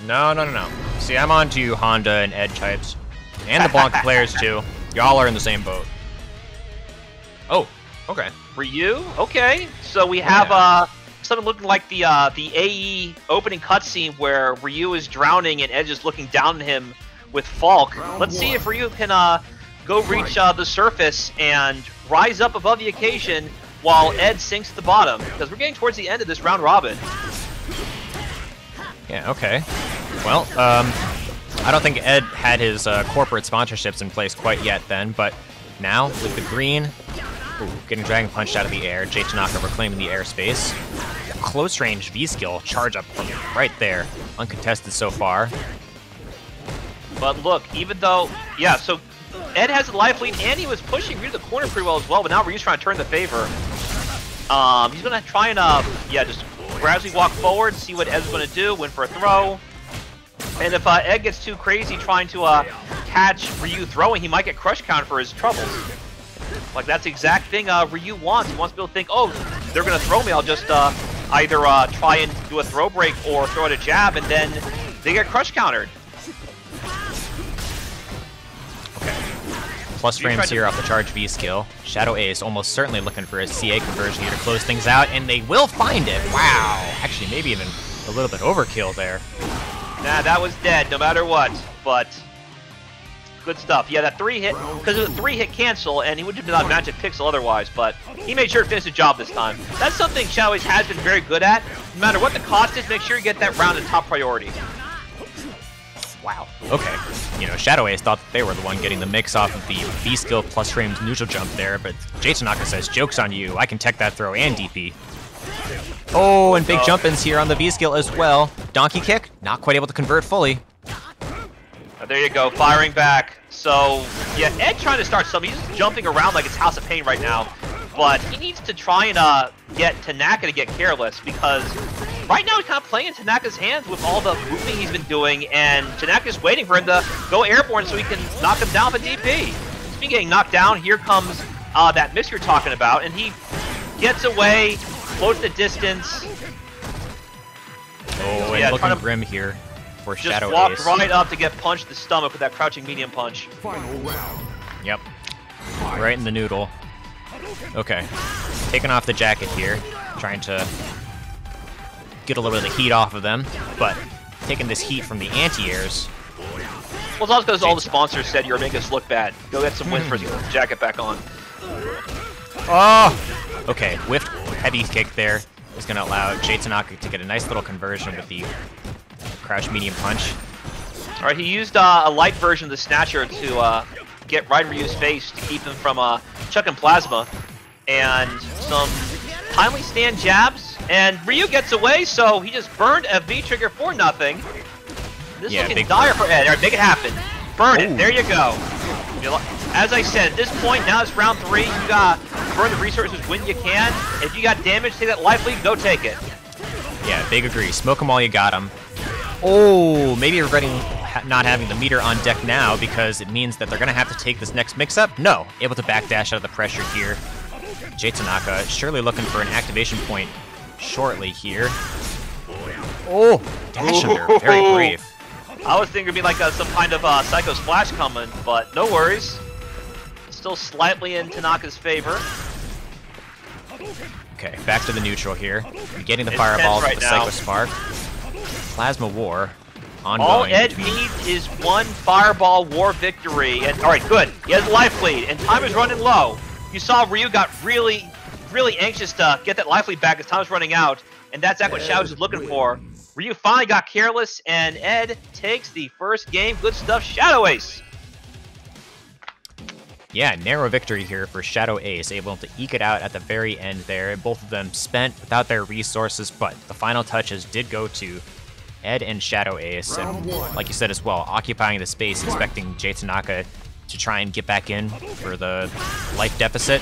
No. See, I'm on to Honda and Ed types. And the Blanca players, too. Y'all are in the same boat. Oh, okay. Ryu? Okay. So we have something looking like the AE opening cutscene where Ryu is drowning and Ed is looking down at him with Falk. Let's see if Ryu can go reach the surface and rise up above the occasion while Ed sinks to the bottom. Because we're getting towards the end of this round robin. Yeah, okay. Well, I don't think Ed had his corporate sponsorships in place quite yet then, but now with the green, getting Dragon punched out of the air, JMTanaka reclaiming the airspace. Close range V-skill charge up from right there, uncontested so far. But look, even though, yeah, so Ed has the life lead and he was pushing Ryu to the corner pretty well as well, but now Ryu's trying to turn the favor. He's gonna try and just gradually walk forward, see what Ed's gonna do, win for a throw. And if Ed gets too crazy trying to catch Ryu throwing, he might get crush counter for his troubles. Like, that's the exact thing Ryu wants. He wants to be able to think, oh, they're going to throw me. I'll just either try and do a throw break or throw out a jab, and then they get crush countered. Okay. Plus frames here off the charge V skill. ShadowAce almost certainly looking for a CA conversion here to close things out, and they will find it. Wow. Actually, maybe even a little bit overkill there. Nah, that was dead no matter what, but good stuff. Yeah, that 3-hit, because it was a 3-hit cancel, and he would have not matched a pixel otherwise, but he made sure to finish the job this time. That's something ShadowAce has been very good at. No matter what the cost is, make sure you get that round in top priority. Wow. Okay. You know, ShadowAce thought that they were the one getting the mix off of the V-skill plus frames neutral jump there, but JMTanaka says, joke's on you, I can tech that throw and DP. Oh, and big jump-ins here on the V-skill as well. Donkey kick, not quite able to convert fully. There you go, firing back. So, yeah, Ed trying to start something. He's just jumping around like it's House of Pain right now. But he needs to try and get Tanaka to get careless, because right now he's kind of playing in Tanaka's hands with all the moving he's been doing, and Tanaka's waiting for him to go airborne so he can knock him down with a DP. Speaking of getting knocked down, here comes that miss you're talking about, and he gets away, floats the distance. Oh, and yeah, looking grim here for ShadowAce. Just walked right up to get punched in the stomach with that crouching medium punch. Final round. Yep. Right in the noodle. Okay. Taking off the jacket here. Trying to get a little bit of the heat off of them. But taking this heat from the anti-airs. Well, it's also because all the sponsors said you're making us look bad. Go get some wins for the jacket back on. Oh! Okay, whiffed heavy kick there is going to allow JMTanaka to get a nice little conversion with the crouch medium punch. Alright, he used a light version of the Snatcher to get right in Ryu's face to keep him from chucking plasma. And some timely stand jabs, and Ryu gets away, so he just burned a V-trigger for nothing. This is looking dire for Ed. Alright, make it happen. Burn it. There you go. As I said, at this point, now it's round 3. You got burn the resources when you can. If you got damage, take that life lead, go take it. Yeah, big agree. Smoke them while you got them. Oh, maybe regretting not having the meter on deck now, because it means that they're going to have to take this next mix-up. No, able to backdash out of the pressure here. JMTanaka surely looking for an activation point shortly here. Oh, dash under, very brave. I was thinking it'd be like some kind of Psycho Splash coming, but no worries. Still slightly in Tanaka's favor. Okay, back to the neutral here. Getting the fireballs with the Psycho Spark. Plasma War ongoing. All Ed needs is one Fireball War victory. And alright, good. He has life lead, and time is running low. You saw Ryu got really, really anxious to get that life lead back as time was running out, and that's exactly what ShadowAce is looking for. Ryu finally got careless, and Ed takes the first game. Good stuff, ShadowAce. Yeah, narrow victory here for ShadowAce, able to eke it out at the very end there. Both of them spent without their resources, but the final touches did go to Ed and ShadowAce, and like you said as well, occupying the space, expecting JMTanaka to try and get back in for the life deficit.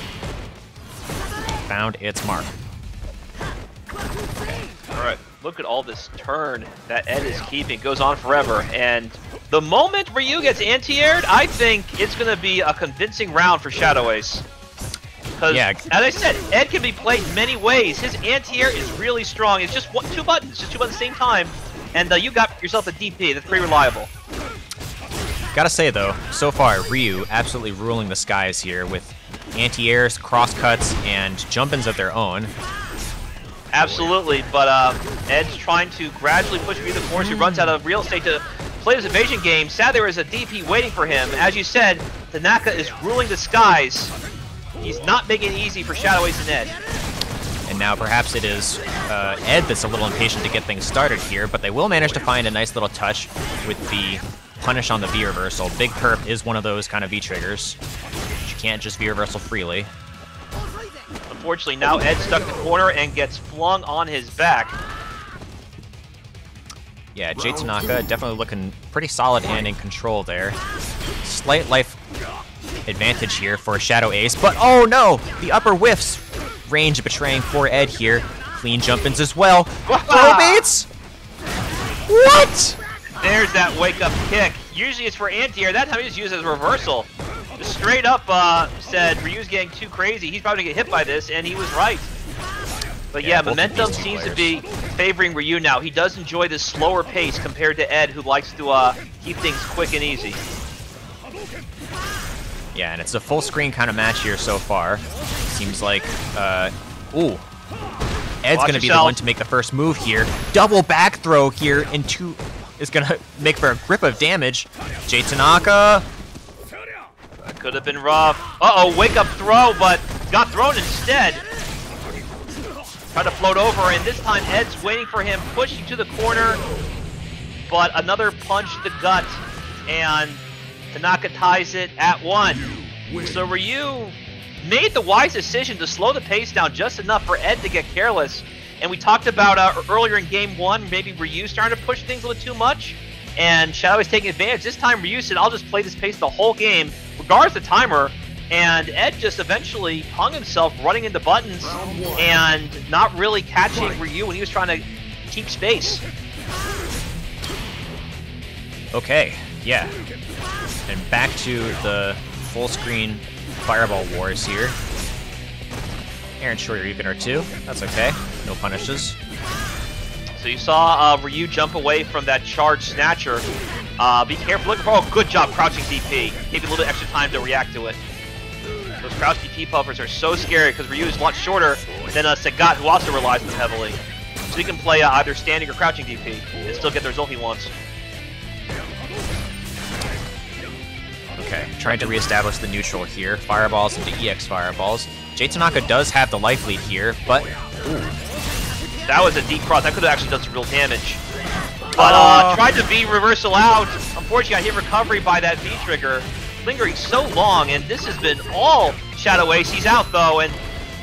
Found its mark. Okay. Alright, look at all this turn that Ed is keeping. It goes on forever, and the moment Ryu gets anti-aired, I think it's going to be a convincing round for ShadowAce. Because, as I said, Ed can be played many ways. His anti-air is really strong. It's just two buttons at the same time. and you got yourself a DP. That's pretty reliable. Gotta say, though, so far, Ryu absolutely ruling the skies here with anti-airs, cross-cuts, and jump-ins of their own. Absolutely, but Ed's trying to gradually push through the corners. He runs out of real estate to play his evasion game. Sad there is a DP waiting for him. As you said, Tanaka is ruling the skies. He's not making it easy for ShadowAce and Ed. And now perhaps it is Ed that's a little impatient to get things started here, but they will manage to find a nice little touch with the punish on the V-reversal. Big perp is one of those kind of V-triggers. You can't just V-reversal freely. Unfortunately, now Ed's stuck in the corner and gets flung on his back. Yeah, JMTanaka definitely looking pretty solid and in control there. Slight life advantage here for ShadowAce, but oh no! The upper whiffs. Range betraying for Ed here. Clean jump-ins as well. Throw baits? What? There's that wake-up kick. Usually it's for anti-air. That time he just used it as a reversal. Just straight up said Ryu's getting too crazy. He's probably going to get hit by this, and he was right. But yeah, momentum seems to be favoring Ryu now. He does enjoy this slower pace compared to Ed, who likes to keep things quick and easy. Yeah, and it's a full screen kind of match here so far. Seems like, ooh. Ed's going to be the one to make the first move here. Double back throw here into is going to make for a grip of damage. JMTanaka. That could have been rough. Uh-oh, wake up throw, but got thrown instead. Trying to float over, and this time Ed's waiting for him, pushing to the corner. But another punch to the gut, and Tanaka ties it at 1. So Ryu made the wise decision to slow the pace down just enough for Ed to get careless. And we talked about earlier in game 1, maybe Ryu starting to push things a little too much, and ShadowAce taking advantage. This time Ryu said, I'll just play this pace the whole game, regardless of the timer. And Ed just eventually hung himself running into buttons and not really catching Ryu when he was trying to keep space. Okay, yeah. And back to the full screen fireball wars here. Aaron Short, you're even or 2. That's okay. No punishes. So you saw Ryu jump away from that charged snatcher. Be careful. Looking for, oh, good job crouching DP. Gave you a little bit extra time to react to it. Those crouch DP puffers are so scary because Ryu is much shorter than Sagat, who also relies on them heavily. So he can play either standing or crouching DP and still get the result he wants. Okay, trying to reestablish the neutral here. Fireballs into EX fireballs. JMTanaka does have the life lead here, but ooh. That was a deep cross. That could have actually done some real damage. But tried to V reversal out. Unfortunately, got hit recovery by that V trigger. Lingering so long, and this has been all ShadowAce. He's out though, and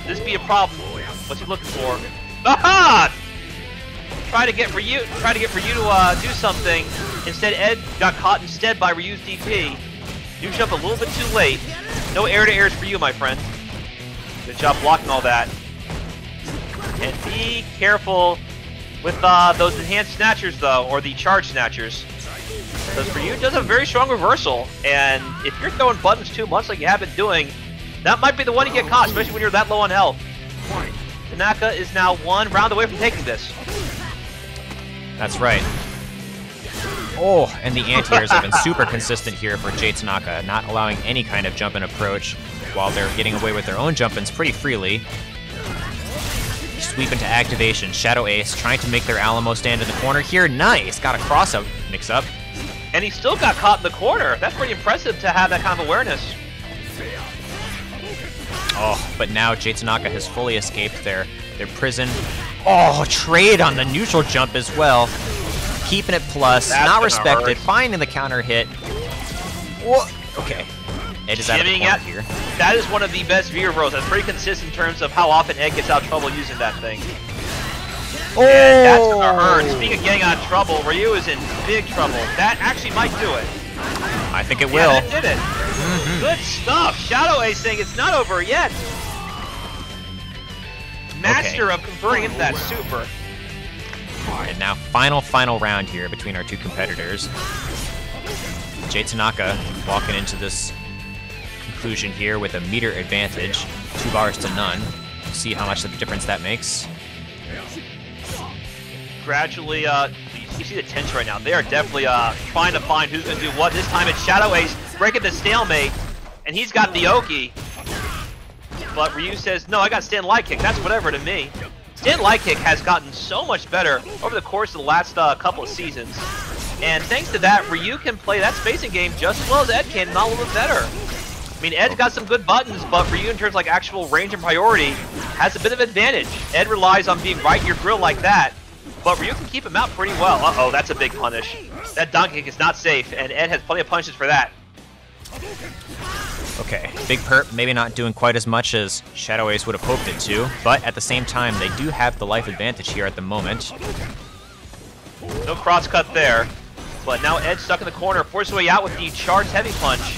this be a problem. What's he looking for? Aha! Try to get Ryu to do something. Instead, Ed got caught instead by Ryu's DP. You jump a little bit too late. No air to airs for you, my friend. Good job blocking all that. And be careful with those enhanced snatchers, though, or the charge snatchers. Because Ryu does have a very strong reversal, and if you're throwing buttons too much like you have been doing, that might be the one you get caught, especially when you're that low on health. Tanaka is now 1 round away from taking this. That's right. Oh, and the anti-airs have been super consistent here for JMTanaka, not allowing any kind of jump-in approach while they're getting away with their own jump-ins pretty freely. Sweep into activation. ShadowAce trying to make their Alamo stand in the corner here. Nice! Got a cross-up mix-up. And he still got caught in the corner. That's pretty impressive to have that kind of awareness. Oh, but now JMTanaka has fully escaped their prison. Oh, trade on the neutral jump as well. Keeping it plus, That's not respected, hurt. finding the counter hit. Whoa. Okay. Ed is out of the corner here. That is one of the best V reversals. That's pretty consistent in terms of how often Ed gets out of trouble using that thing. Oh! And that's gonna hurt. Speaking of getting out of trouble, Ryu is in big trouble. That actually might do it. I think it will. Yeah, that did it. Good stuff. ShadowAce saying it's not over yet. Master of converting into that super. And now final round here between our two competitors. JMTanaka walking into this conclusion here with a meter advantage, 2 bars to none. See how much of a difference that makes. Gradually, the you see the tension right now. They are definitely trying to find who's going to do what. This time it's ShadowAce breaking the stalemate, and he's got the Oki. But Ryu says, no, I got stand light kick. That's whatever to me. Stand light kick has gotten so much better over the course of the last couple of seasons. And thanks to that, Ryu can play that spacing game just as well as Ed can, not a little bit better. I mean, Ed's got some good buttons, but Ryu, in terms of like actual range and priority, has a bit of advantage. Ed relies on being right in your grill like that, but Ryu can keep him out pretty well. Uh-oh, that's a big punish. That dunk kick is not safe, and Ed has plenty of punishes for that. Okay, Big Perp maybe not doing quite as much as ShadowAce would have hoped it to, but at the same time, they do have the life advantage here at the moment. No cross cut there, but now Ed's stuck in the corner, forced his way out with the charged heavy punch.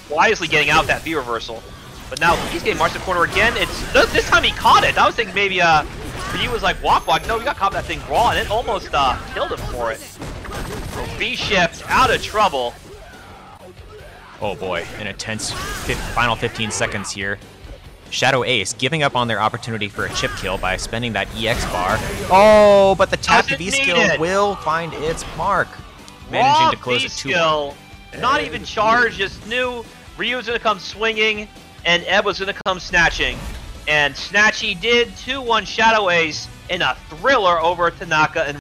Wisely getting out that V reversal. But now he's getting marched to the corner again. This time he caught it. I was thinking maybe Ryu was like walk. No, he got caught that thing raw, and it almost killed him for it. So V-Shift out of trouble. Oh boy, an intense final 15 seconds here. ShadowAce giving up on their opportunity for a chip kill by spending that EX bar. Oh, but the tap to V skill will find its mark. Managing to close it 2-1. Not even charged, just knew Ryu was going to come swinging, and Ed was going to come snatching. And Snatchy did 2-1 ShadowAce in a thriller over Tanaka. And